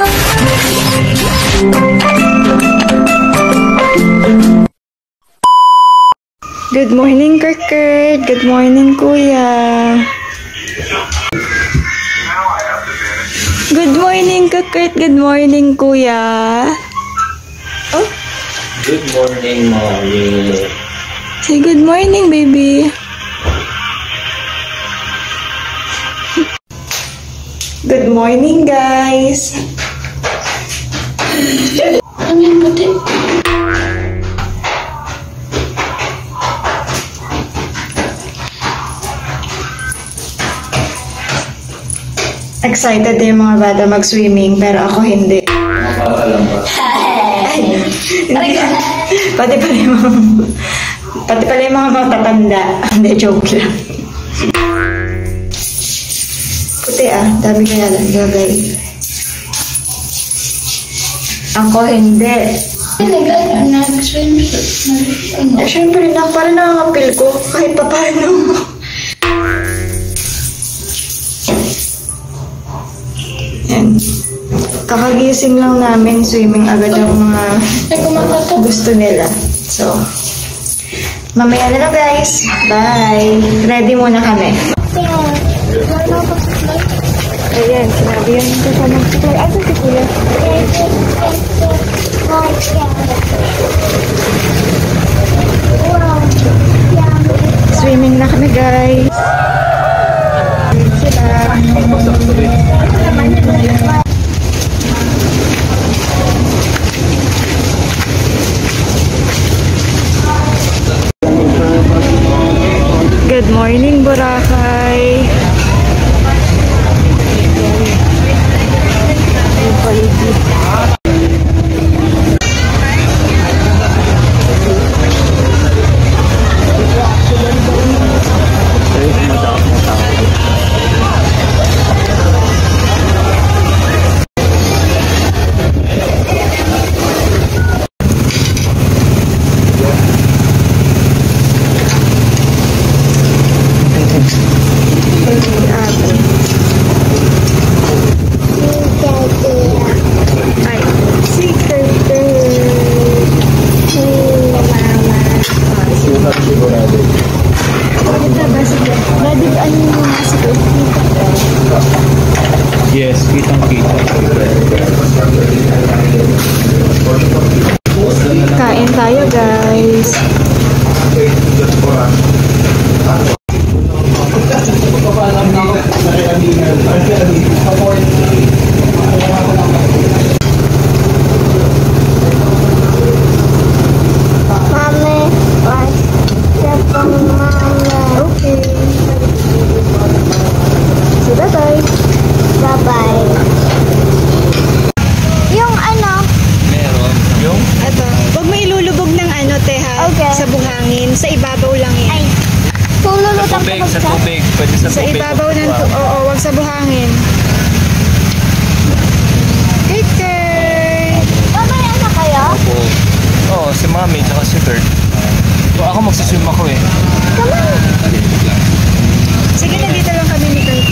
Good morning, Kurt. Good morning, Kuya. Good morning, Kurt. Good morning, Kuya. Oh. Good morning, Mommy. Say good morning, baby. Good morning, guys. Excited yung mga bata mag-swimming, pero ako hindi. Nakakalam ba? Pati pala yung mga matatanda. Hindi, joke lang. Puti dami kaya lang gagay. Ako hindi. Nag-swim. Siyempre na, parang nakakapil ko kahit pa paano. Yan. Kakagising lang namin, swimming agad ang mga gusto nila. So, mamaya na lang guys. Bye! Ready muna kami. Ayan, sinabi yun ko sa mag-supply. Asan si Kuya? Swimming na kami guys. Good morning, Boracay. Yes, kitang-kita. Kain tayo guys. Okay. So bye-bye. Bye-bye. Yung ano? Meron. Yung? Ito. Huwag mo ilulubog ng ano, te ha? Okay. Sa buhangin. Sa ibabaw lang yan. Ay. Tululutan ko Sa tubig. Pwede sa Sa tubig. ibabaw ng oo, wag sa buhangin. Kurt! Mamaya na kayo? Oo, si Mommy tsaka si Kurt. So, ako magsaswim ako eh. Come on. Sige na, dito lang kami ni Kurt.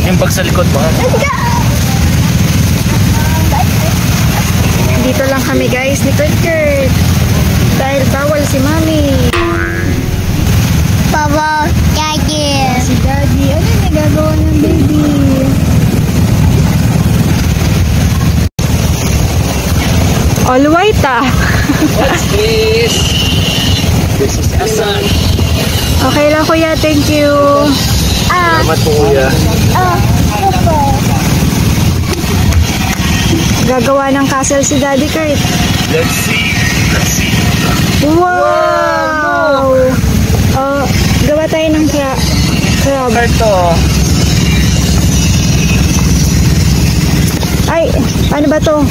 Yung pag sa likod mo. Let's go. Dito lang kami guys ni Kurt. Dahil bawal si Mami. Baba, Daddy. Si Daddy. Ano yung nagagawa ng baby? All white What's this? This is Asan. Okay lang kuya, thank you. Salamat po kuya. Super. Gagawa ng castle si Daddy Kurt. Let's see. Wow! Gawa tayo ng crab. Kurt to. Ay, ano ba to?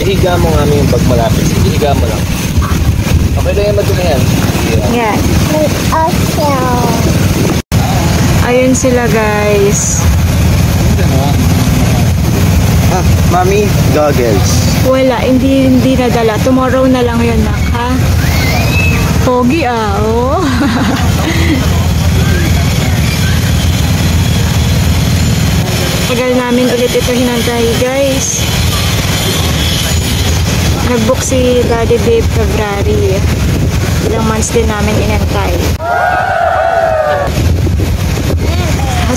Ihiga mo nga yung pag malapit. Ihiga mo lang. Okay lang yung madumi yan. Yan. Awesome. Ayun sila guys. Mommy, goggles. Wala, hindi nadala. Tomorrow na lang yun, nak, ha? Pogi, oh. Tagal namin ulit ito hinantay, guys. Nag-book si Daddy Dave February. Ilang months din namin inantay.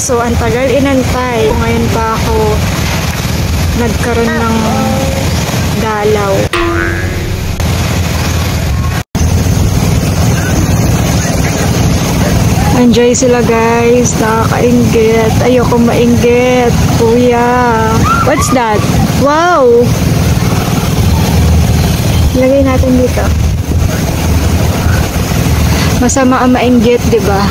So, ang tagal inantay. Ngayon pa ako nagkaroon ng dalaw. Enjoy sila, guys. Nakakainggit. Ayoko mainggit. Kuya. What's that? Wow! Lagay natin dito. Masama ang mainggit, diba?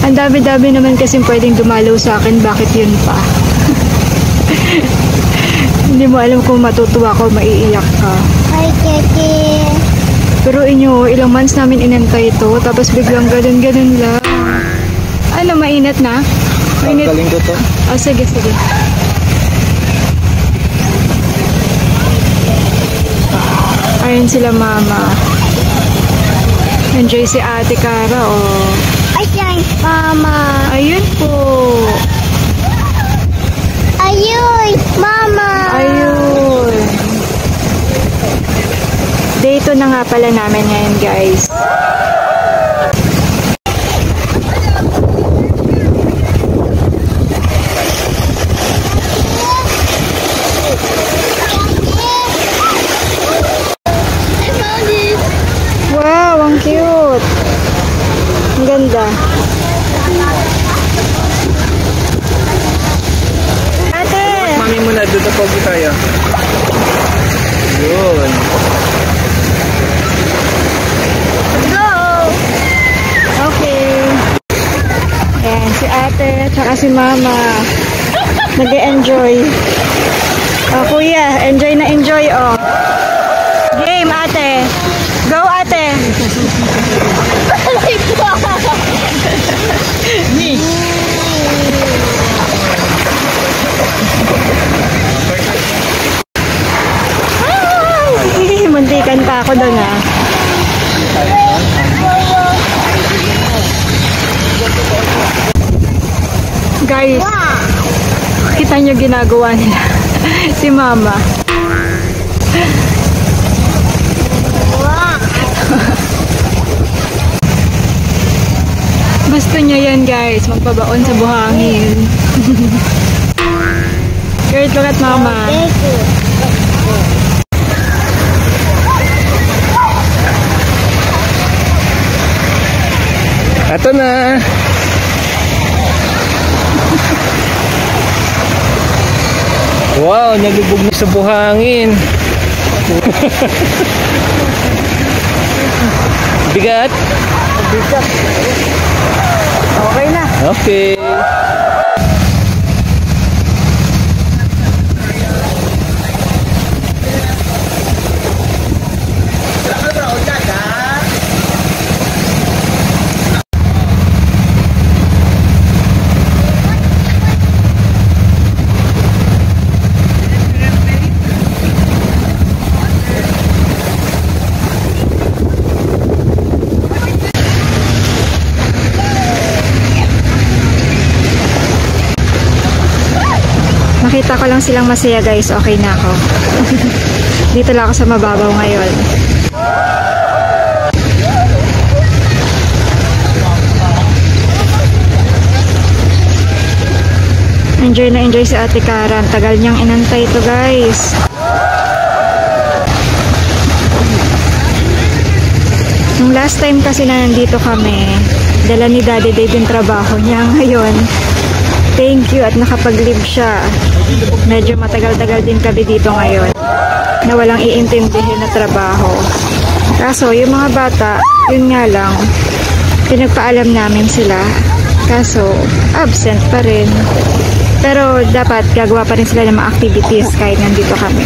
Ang dami-dami naman kasi pwedeng dumalaw sa akin. Bakit yun pa? Hindi mo alam kung matutuwa ko, maiiyak ka. Hi, Kiki. Pero inyo, ilang months namin inantay ito. Tapos biglang ganun-ganun lang. Ano, mainit na? Mainit. Galing ko to. Oh, sige, sige. Ayun sila, mama. Enjoy si Ate Cara, oh. Ayan, Mama. Ayun po. Ayun, Mama. Ayun. Day 2 na nga pala namin ngayon, guys. Wow, ang cute. Ang ganda. Ate! Mami muna, doon na pogi tayo. Yun. Go! Okay. Ayan, si ate, tsaka si mama. Nag-enjoy. Oh, kuya, enjoy na enjoy, oh. Game, ate. Go, ate. Ay, muntikan pa ako doon, ah. Guys, kita nyo ginagawa nila. Si mama. Gusto niya yan, guys. Magpabaon sa buhangin. Kurt, look at mama. Ito na. Wow, nalubog na sa buhangin. Bigat? Bigat. Okay na. Okay. Nakita ko lang silang masaya, guys. Okay na ako. Dito lang ako sa mababaw ngayon. Enjoy na enjoy si Ate Cara. Ang tagal niyang inantay ito, guys. Nung last time kasi na nandito kami, dala ni Daddy Dave yung trabaho niya. Ngayon, thank you at nakapag-leave siya. Medyo matagal-tagal din kami dito ngayon na walang iintindihin na trabaho. Kaso, yung mga bata, yun nga lang, pinagpaalam namin sila. Kaso, absent pa rin. Pero dapat gagawa pa rin sila ng mga activities kahit nandito kami.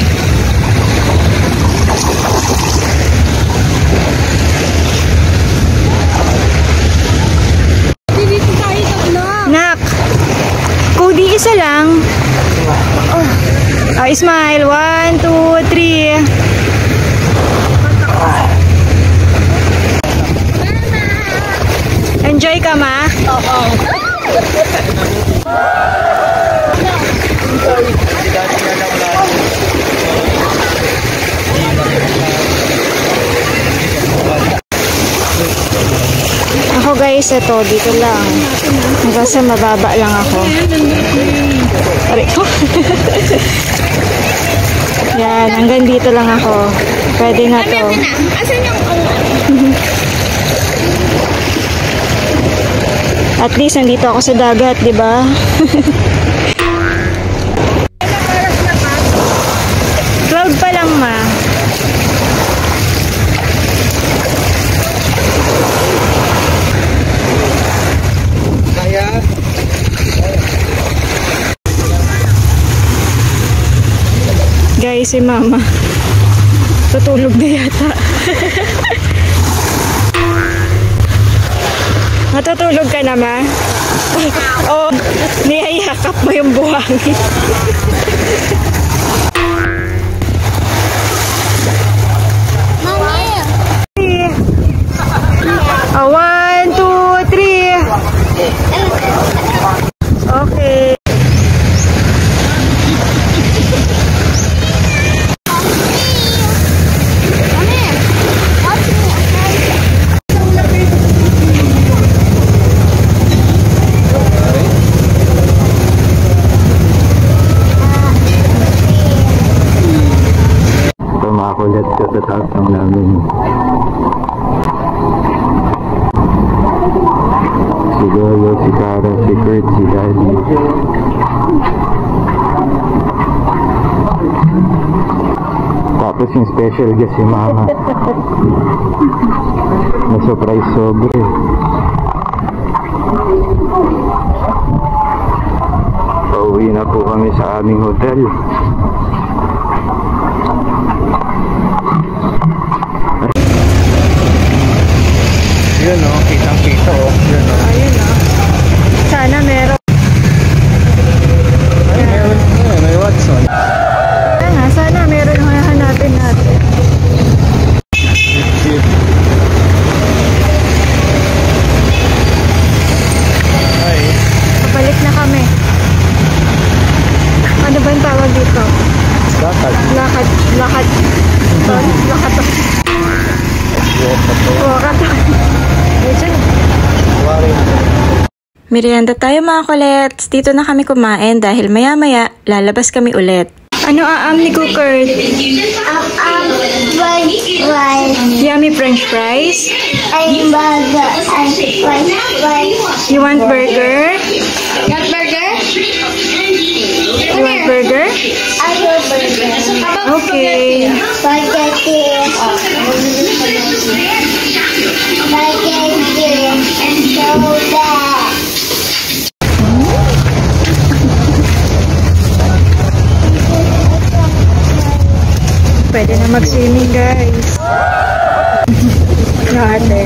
Nak! Cody, isa lang. Oh, smile. 1, 2, 3. Enjoy ka, ma? Oo. Ako guys, ito, dito lang. Kasi mababa lang ako. Aray ko. Yan, hanggang dito lang ako. Pwede na to. Asan yung At least, nandito ako sa dagat, di ba? Cloud pa lang, ma. Guys, si mama tutulog na yata. Matutulog ka na, ma? Oh, niyayakap mo yung buhangin. Mami! Oh, 1, 2, 3. Okay. Makulit ka sa taas ng namin. Si Lolo, si Cara, si Kurt, si Daddy. Tapos yung special guest si Mama. Na-surprise sobre. Pauwi na po kami sa aming hotel. Yun o, kitang-kita o. Yun o. Ayun, oh. Sana meron. Ay, meron. May Watson. Kaya nga, sana meron yung hahanapin natin. Ay. Kapalik na kami. Ano ba yung tawag dito? Lakad. Lakad. Lakad. Lakad. Lakad. Merienda tayo mga kulets. Dito na kami kumain dahil maya-maya lalabas kami ulit. Ano aam ni Kurt? Rice. Yummy french fries? Ay, burger. Ay, rice. You want burger? Got burger? You want burger? I want burger. Okay. Spaghetti. Spaghetti. And soda. Pwede na mag-swimming, guys. Grabe.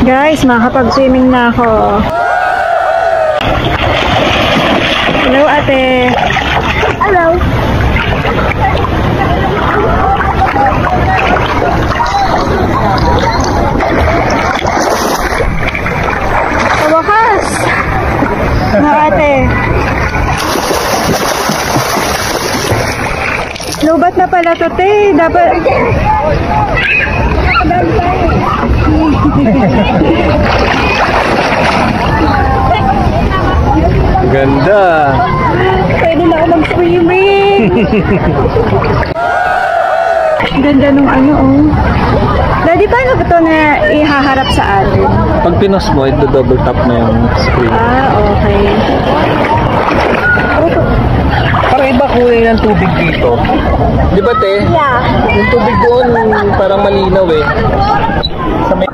Guys, makakapag-swimming na ako. Hello, ate. Hello. Sa wakas. Na ate. Lubat na pala to, te. Dapat... Ganda. Pwede na ako mag-swimming. Ganda nung ano, oh. Daddy, paano ba ito na ihaharap sa atin? Pag pinos mo, ito double tap na yung screen. Ah, okay. Parang iba kulay ng tubig dito. Di ba, te? Yeah. Yung tubig doon, parang malinaw eh. Sa may...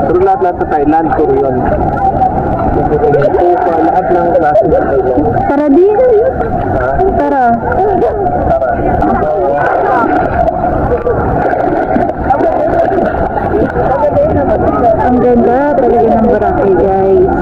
Pero lahat sa Thailand, puro yun. Lahat ng klase sa Thailand. Tara din. Tara. Ang ganda talaga ng Boracay, guys.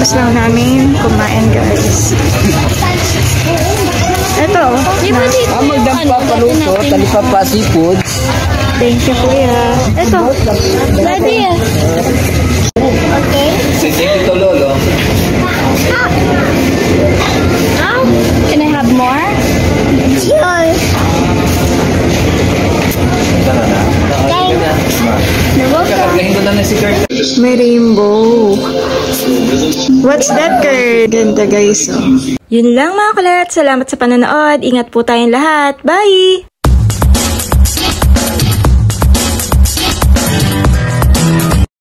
Kakatapos lang namin kumain, guys. Ito. Magdampa paluto, talipa pa seafood. Thank you, kuya. Ito. Daddy. Okay. Say thank you to Lolo. Can I have more? Sure. Kakablahin ko na na si Kurt. May rainbow. What's that, Kurt? Ganda, guys. Oh. Yun lang, mga kulit. Salamat sa panonood. Ingat po tayong lahat. Bye!